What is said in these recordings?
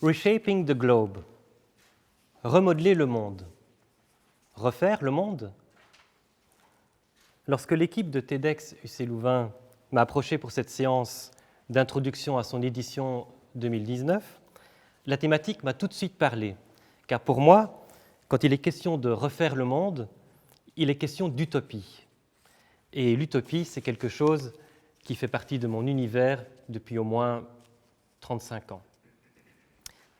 Reshaping the globe. Remodeler le monde. Refaire le monde. Lorsque l'équipe de TEDx UC Louvain m'a approché pour cette séance d'introduction à son édition 2019, la thématique m'a tout de suite parlé, car pour moi, quand il est question de refaire le monde, il est question d'utopie. Et l'utopie, c'est quelque chose qui fait partie de mon univers depuis au moins 35 ans.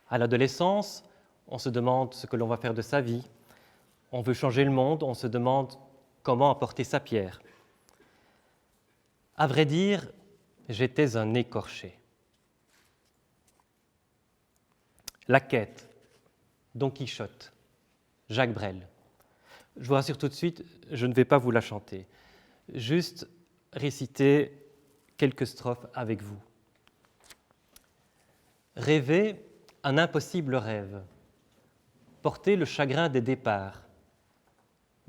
À l'adolescence, on se demande ce que l'on va faire de sa vie. On veut changer le monde, on se demande comment apporter sa pierre. À vrai dire, j'étais un écorché. La quête, Don Quichotte, Jacques Brel. Je vous rassure tout de suite, je ne vais pas vous la chanter. Juste réciter quelques strophes avec vous. Rêver un impossible rêve, porter le chagrin des départs,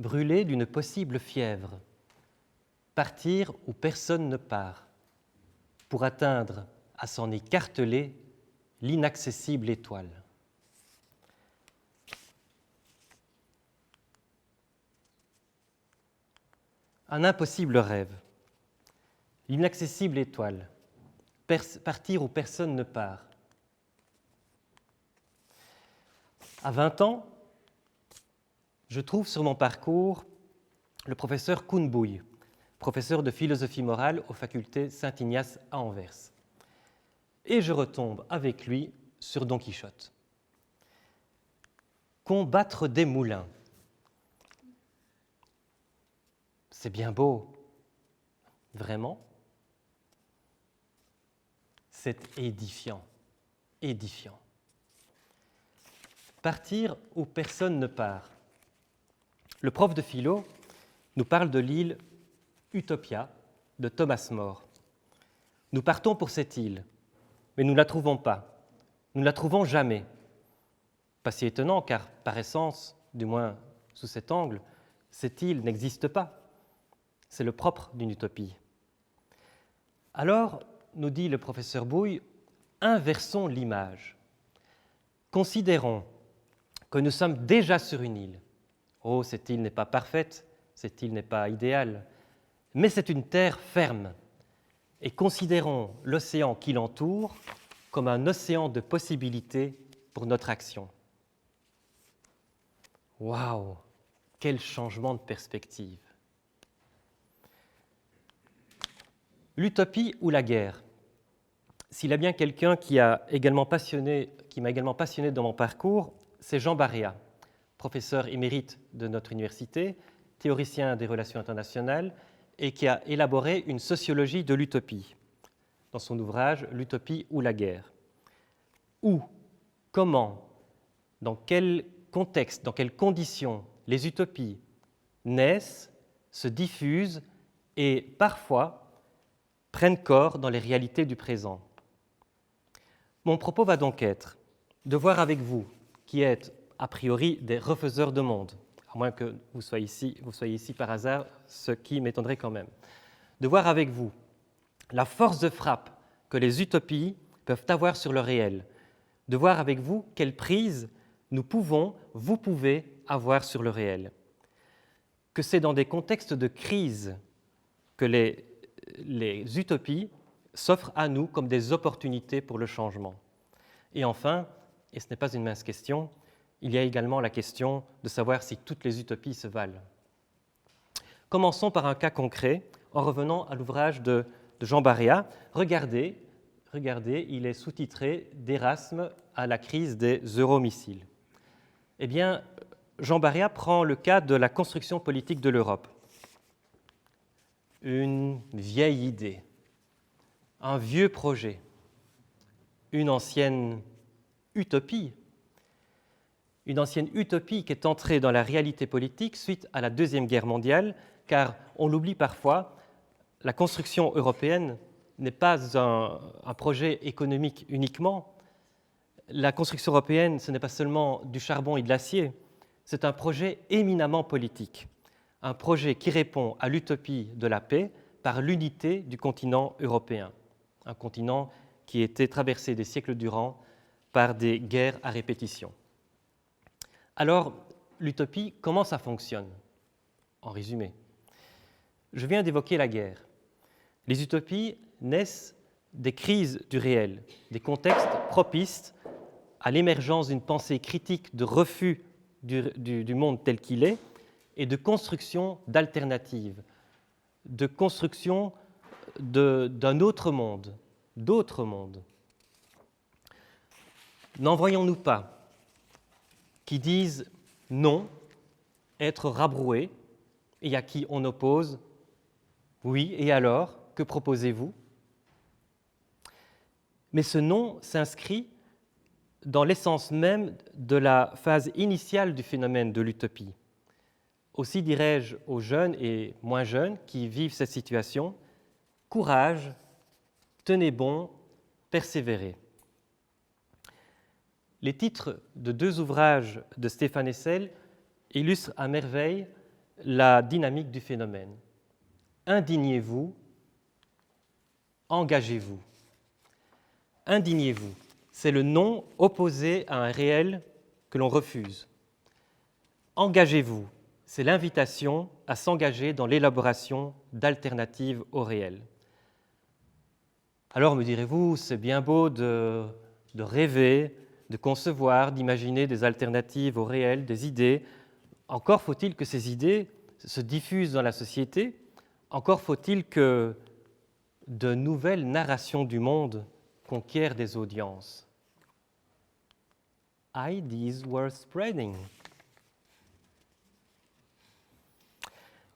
brûler d'une possible fièvre, partir où personne ne part, pour atteindre à s'en écarteler l'inaccessible étoile. Un impossible rêve, l'inaccessible étoile, partir où personne ne part. À 20 ans, je trouve sur mon parcours le professeur Koen Bouy, professeur de philosophie morale aux facultés Saint-Ignace à Anvers. Et je retombe avec lui sur Don Quichotte. Combattre des moulins. C'est bien beau. Vraiment? C'est édifiant. Édifiant. Partir où personne ne part. Le prof de philo nous parle de l'île Utopia de Thomas More. Nous partons pour cette île, mais nous ne la trouvons pas. Nous ne la trouvons jamais. Pas si étonnant, car par essence, du moins sous cet angle, cette île n'existe pas. C'est le propre d'une utopie. Alors, nous dit le professeur Bouy, inversons l'image. Considérons que nous sommes déjà sur une île. Oh, cette île n'est pas parfaite, cette île n'est pas idéale, mais c'est une terre ferme. Et considérons l'océan qui l'entoure comme un océan de possibilités pour notre action. Waouh, quel changement de perspective! L'utopie ou la guerre? S'il y a bien quelqu'un qui m'a également passionné dans mon parcours, c'est Jean Baréa, professeur émérite de notre université, théoricien des relations internationales et qui a élaboré une sociologie de l'utopie dans son ouvrage « L'utopie ou la guerre ». Où, comment, dans quel contexte, dans quelles conditions les utopies naissent, se diffusent et parfois prennent corps dans les réalités du présent. Mon propos va donc être de voir avec vous, qui êtes a priori des refaiseurs de monde, à moins que vous soyez ici par hasard, ce qui m'étonnerait quand même, de voir avec vous la force de frappe que les utopies peuvent avoir sur le réel, de voir avec vous quelle prise vous pouvez avoir sur le réel. Que c'est dans des contextes de crise que les utopies s'offrent à nous comme des opportunités pour le changement. Et enfin, et ce n'est pas une mince question, il y a également la question de savoir si toutes les utopies se valent. Commençons par un cas concret en revenant à l'ouvrage de Jean Baréa. Regardez, il est sous-titré « D'Erasme à la crise des euromissiles ». Eh bien, Jean Baréa prend le cas de la construction politique de l'Europe. Une vieille idée, un vieux projet, une ancienne utopie qui est entrée dans la réalité politique suite à la Deuxième Guerre mondiale, car on l'oublie parfois, la construction européenne n'est pas un projet économique uniquement. La construction européenne, ce n'est pas seulement du charbon et de l'acier, c'est un projet éminemment politique, un projet qui répond à l'utopie de la paix par l'unité du continent européen, un continent qui était traversé des siècles durant par des guerres à répétition. Alors, l'utopie, comment ça fonctionne? En résumé, je viens d'évoquer la guerre. Les utopies naissent des crises du réel, des contextes propices à l'émergence d'une pensée critique de refus du monde tel qu'il est et de construction d'alternatives, de construction d'un autre monde, d'autres mondes. N'en voyons-nous pas qui disent non, être rabroués, et à qui on oppose oui, et alors, que proposez-vous? Mais ce non s'inscrit dans l'essence même de la phase initiale du phénomène de l'utopie. Aussi dirais-je aux jeunes et moins jeunes qui vivent cette situation, courage, tenez bon, persévérez. Les titres de 2 ouvrages de Stéphane Hessel illustrent à merveille la dynamique du phénomène. Indignez-vous, engagez-vous. Indignez-vous, c'est le non opposé à un réel que l'on refuse. Engagez-vous, c'est l'invitation à s'engager dans l'élaboration d'alternatives au réel. Alors me direz-vous, c'est bien beau de rêver, de concevoir, d'imaginer des alternatives au réel, des idées. Encore faut-il que ces idées se diffusent dans la société. Encore faut-il que de nouvelles narrations du monde conquièrent des audiences. Ideas were spreading.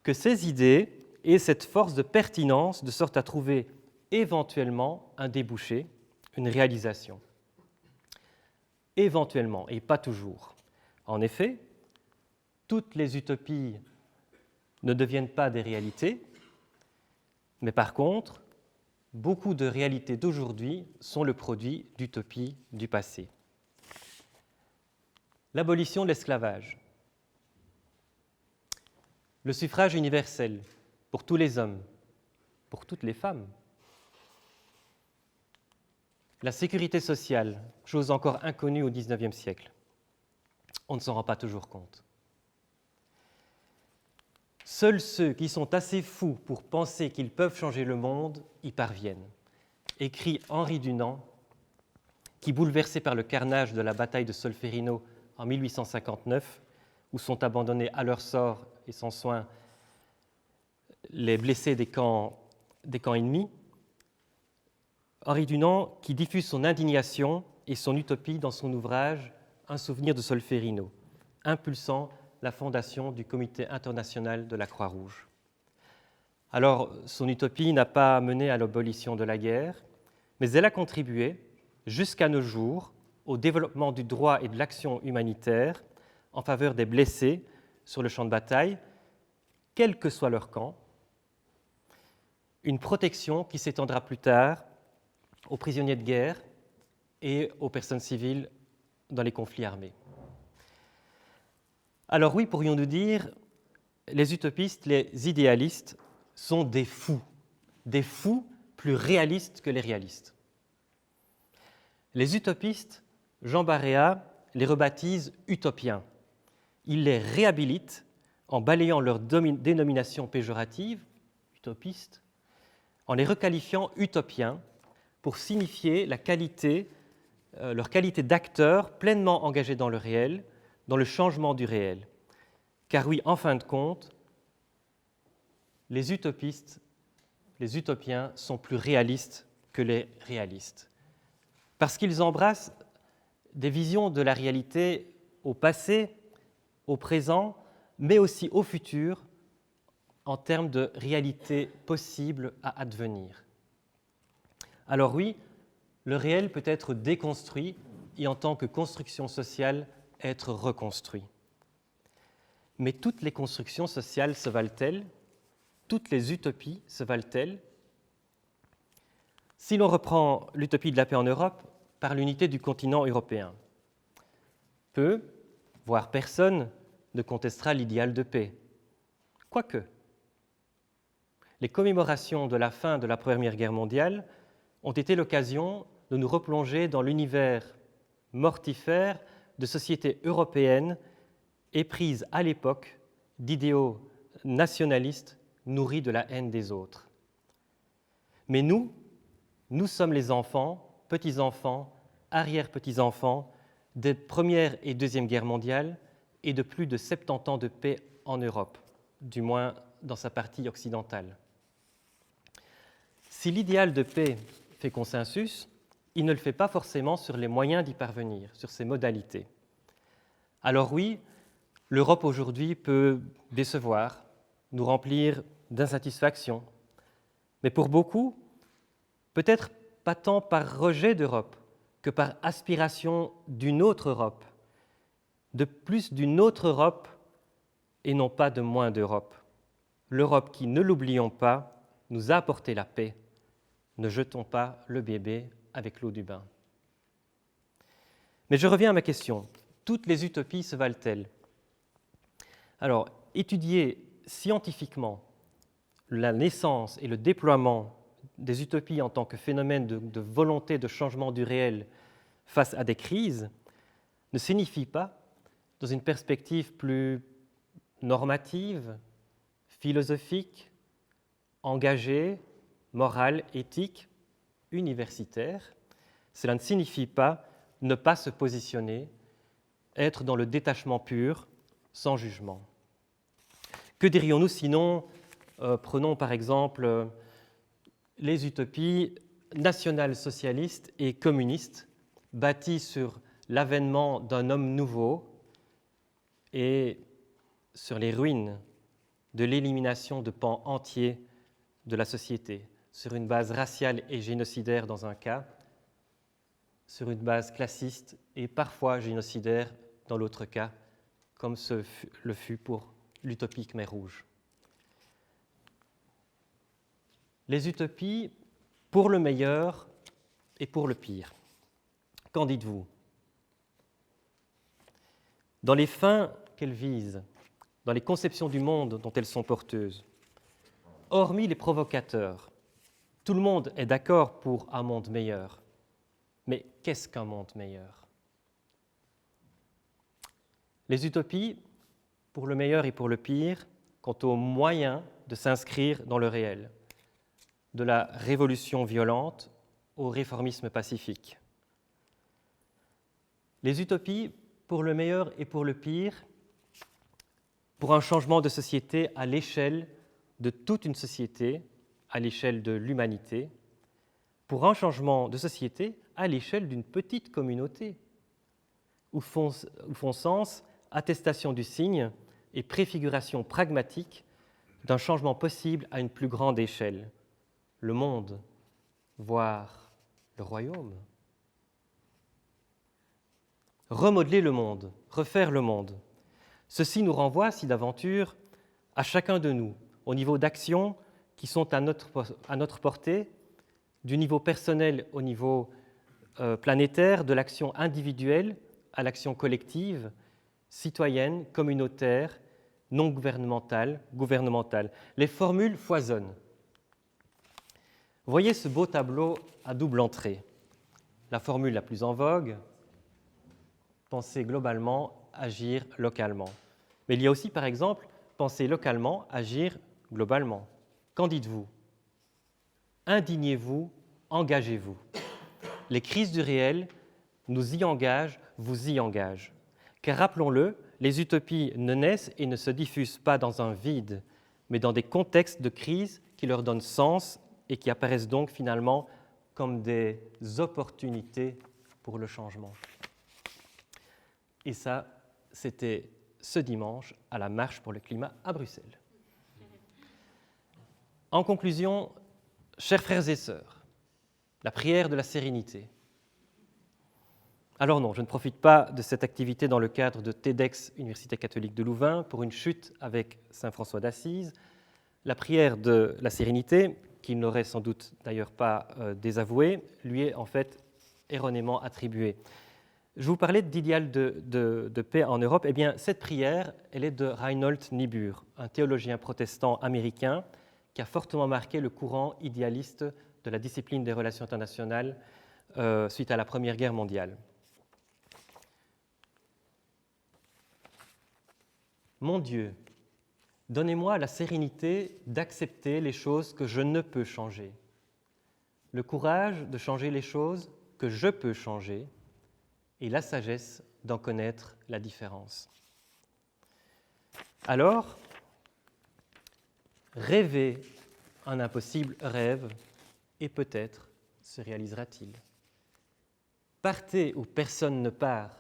Que ces idées aient cette force de pertinence de sorte à trouver éventuellement un débouché, une réalisation. Éventuellement, et pas toujours. En effet, toutes les utopies ne deviennent pas des réalités, mais par contre, beaucoup de réalités d'aujourd'hui sont le produit d'utopies du passé. L'abolition de l'esclavage, le suffrage universel pour tous les hommes, pour toutes les femmes, la sécurité sociale, chose encore inconnue au XIXe siècle. On ne s'en rend pas toujours compte. Seuls ceux qui sont assez fous pour penser qu'ils peuvent changer le monde y parviennent, écrit Henri Dunant, qui, bouleversé par le carnage de la bataille de Solferino en 1859, où sont abandonnés à leur sort et sans soin les blessés des camps ennemis, Henri Dunant qui diffuse son indignation et son utopie dans son ouvrage « Un souvenir de Solferino », impulsant la fondation du Comité international de la Croix-Rouge. Alors, son utopie n'a pas mené à l'abolition de la guerre, mais elle a contribué, jusqu'à nos jours, au développement du droit et de l'action humanitaire en faveur des blessés sur le champ de bataille, quel que soit leur camp, une protection qui s'étendra plus tard aux prisonniers de guerre et aux personnes civiles dans les conflits armés. Alors oui, pourrions-nous dire, les utopistes, les idéalistes sont des fous plus réalistes que les réalistes. Les utopistes, Jean Baréa les rebaptise utopiens. Il les réhabilite en balayant leur dénomination péjorative, utopistes, en les requalifiant utopiens pour signifier leur qualité d'acteurs pleinement engagés dans le réel, dans le changement du réel. Car oui, en fin de compte, les utopistes, les utopiens sont plus réalistes que les réalistes. Parce qu'ils embrassent des visions de la réalité au passé, au présent, mais aussi au futur, en termes de réalité possible à advenir. Alors oui, le réel peut être déconstruit et en tant que construction sociale, être reconstruit. Mais toutes les constructions sociales se valent-elles? Toutes les utopies se valent-elles? Si l'on reprend l'utopie de la paix en Europe par l'unité du continent européen, peu, voire personne, ne contestera l'idéal de paix. Quoique, les commémorations de la fin de la Première Guerre mondiale ont été l'occasion de nous replonger dans l'univers mortifère de sociétés européennes éprises à l'époque d'idéaux nationalistes nourris de la haine des autres. Mais nous sommes les enfants, petits-enfants, arrière-petits-enfants des Première et Deuxième Guerres mondiales et de plus de 70 ans de paix en Europe, du moins dans sa partie occidentale. Si l'idéal de paix fait consensus, il ne le fait pas forcément sur les moyens d'y parvenir, sur ses modalités. Alors oui, l'Europe aujourd'hui peut décevoir, nous remplir d'insatisfaction, mais pour beaucoup, peut-être pas tant par rejet d'Europe que par aspiration d'une autre Europe, de plus d'une autre Europe et non pas de moins d'Europe. L'Europe qui, ne l'oublions pas, nous a apporté la paix. Ne jetons pas le bébé avec l'eau du bain. Mais je reviens à ma question. Toutes les utopies se valent-elles ? Alors, étudier scientifiquement la naissance et le déploiement des utopies en tant que phénomène de volonté de changement du réel face à des crises ne signifie pas, dans une perspective plus normative, philosophique, engagée, morale, éthique, universitaire, cela ne signifie pas ne pas se positionner, être dans le détachement pur, sans jugement. Que dirions-nous sinon, prenons par exemple les utopies nationales socialistes et communistes, bâties sur l'avènement d'un homme nouveau et sur les ruines de l'élimination de pans entiers de la société, sur une base raciale et génocidaire dans un cas, sur une base classiste et parfois génocidaire dans l'autre cas, comme le fut pour l'utopie Khmer Rouge. Les utopies pour le meilleur et pour le pire. Qu'en dites-vous ? Dans les fins qu'elles visent, dans les conceptions du monde dont elles sont porteuses, hormis les provocateurs, tout le monde est d'accord pour un monde meilleur. Mais qu'est-ce qu'un monde meilleur ? Les utopies, pour le meilleur et pour le pire, quant aux moyens de s'inscrire dans le réel, de la révolution violente au réformisme pacifique. Les utopies, pour le meilleur et pour le pire, pour un changement de société à l'échelle de toute une société, à l'échelle de l'humanité, pour un changement de société à l'échelle d'une petite communauté, où font sens attestation du signe et préfiguration pragmatique d'un changement possible à une plus grande échelle. Le monde, voire le royaume. Remodeler le monde, refaire le monde. Ceci nous renvoie, si d'aventure, à chacun de nous, au niveau d'actions qui sont à notre portée, du niveau personnel au niveau planétaire, de l'action individuelle à l'action collective, citoyenne, communautaire, non gouvernementale, gouvernementale. Les formules foisonnent. Voyez ce beau tableau à double entrée. La formule la plus en vogue, penser globalement, agir localement. Mais il y a aussi, par exemple, penser localement, agir globalement. Qu'en dites-vous ? Indignez-vous, engagez-vous. Les crises du réel nous y engagent, vous y engagent. Car rappelons-le, les utopies ne naissent et ne se diffusent pas dans un vide, mais dans des contextes de crise qui leur donnent sens et qui apparaissent donc finalement comme des opportunités pour le changement. Et ça, c'était ce dimanche à la Marche pour le climat à Bruxelles. En conclusion, chers frères et sœurs, la prière de la sérénité. Alors non, je ne profite pas de cette activité dans le cadre de TEDx Université catholique de Louvain pour une chute avec saint François d'Assise. La prière de la sérénité, qu'il n'aurait sans doute d'ailleurs pas désavouée, lui est en fait erronément attribuée. Je vous parlais d'idéal de paix en Europe. Eh bien, cette prière, elle est de Reinhold Niebuhr, un théologien protestant américain qui a fortement marqué le courant idéaliste de la discipline des relations internationales suite à la Première Guerre mondiale. Mon Dieu, donnez-moi la sérénité d'accepter les choses que je ne peux changer, le courage de changer les choses que je peux changer et la sagesse d'en connaître la différence. Alors, rêvez un impossible rêve et peut-être se réalisera-t-il. Partez où personne ne part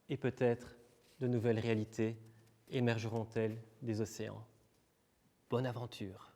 et peut-être de nouvelles réalités émergeront-elles des océans. Bonne aventure!